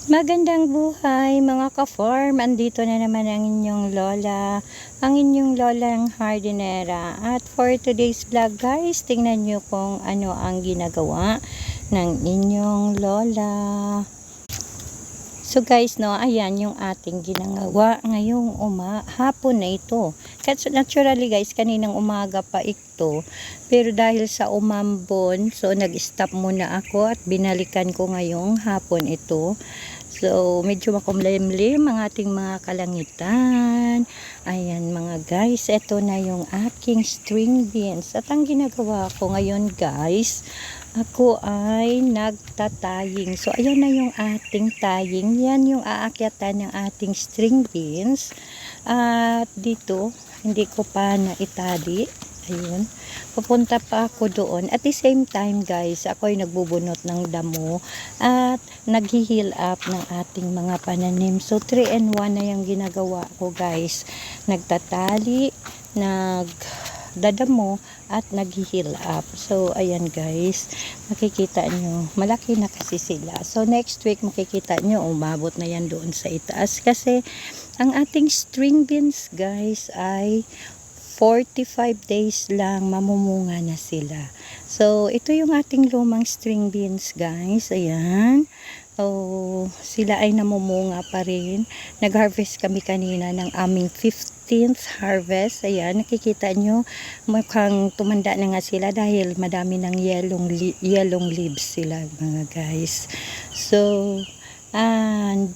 Magandang buhay mga ka-farm, andito na naman ang inyong lola, ang inyong lolang hardinera. At for today's vlog guys, tingnan nyo kung ano ang ginagawa ng inyong lola. So guys, no, ayan yung ating ginagawa ngayong hapon na ito. Kasi naturally guys, kaninang umaga pa ito. Pero dahil sa umambon, so nag-stop muna ako at binalikan ko ngayong hapon ito. So medyo makumlimlim ang ating mga kalangitan. Ayan mga guys, ito na yung aking string beans. At ang ginagawa ko ngayon guys, ako ay nagtataying. So, ayan na yung ating taying. Yan yung aakyatan ng ating string beans. At dito, hindi ko pa naitali. Ayun. Pupunta pa ako doon. At the same time, guys, ako ay nagbubunot ng damo at nag-heal up ng ating mga pananim. So, 3-in-1 na yung ginagawa ko, guys. Nagtatali, dadamo at nag-heal up. So ayan guys, makikita nyo malaki na kasi sila. So next week makikita nyo umabot na yan doon sa itaas kasi ang ating string beans guys ay 45 days lang mamumunga na sila. So ito yung ating lumang string beans guys. Ayan. Oh, sila ay namumunga pa rin. Nag-harvest kami kanina ng aming 15th harvest. Ayan, nakikita nyo, mukhang tumanda na nga sila dahil madami ng yellow leaves sila mga guys. So,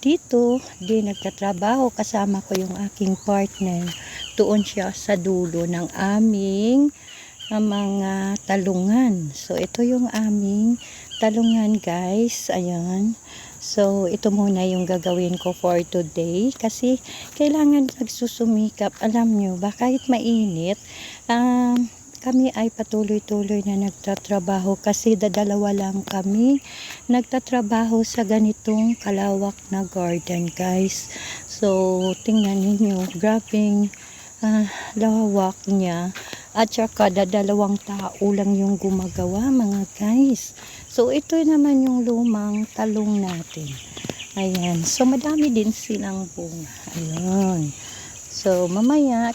dito, di nagtatrabaho. Kasama ko yung aking partner. Doon siya sa dulo ng aming mga talungan. So, ito yung aming talungan guys. Ayan. So, ito muna yung gagawin ko for today. Kasi, kailangan nagsusumikap. Alam nyo ba, kahit mainit, kami ay patuloy-tuloy na nagtatrabaho. Kasi, dadalawa lang kami nagtatrabaho sa ganitong kalawak na garden guys. So, tingnan niyo grabing lawak niya. At saka dalawang tao lang yung gumagawa mga guys. So ito naman yung lumang talong natin. Ayan. So madami din silang bunga. Ayan. So mamaya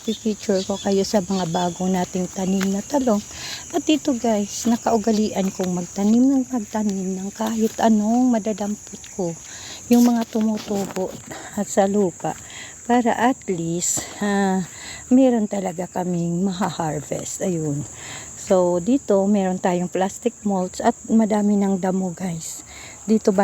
pipicture ko kayo sa mga bago nating tanim na talong. At dito guys, nakaugalian kong magtanim ng kahit anong madadampot ko. Yung mga tumutubo at sa lupa. Para at least meron talaga kaming maha-harvest. Ayun. So, dito meron tayong plastic mulch at madami ng damo guys. Dito ba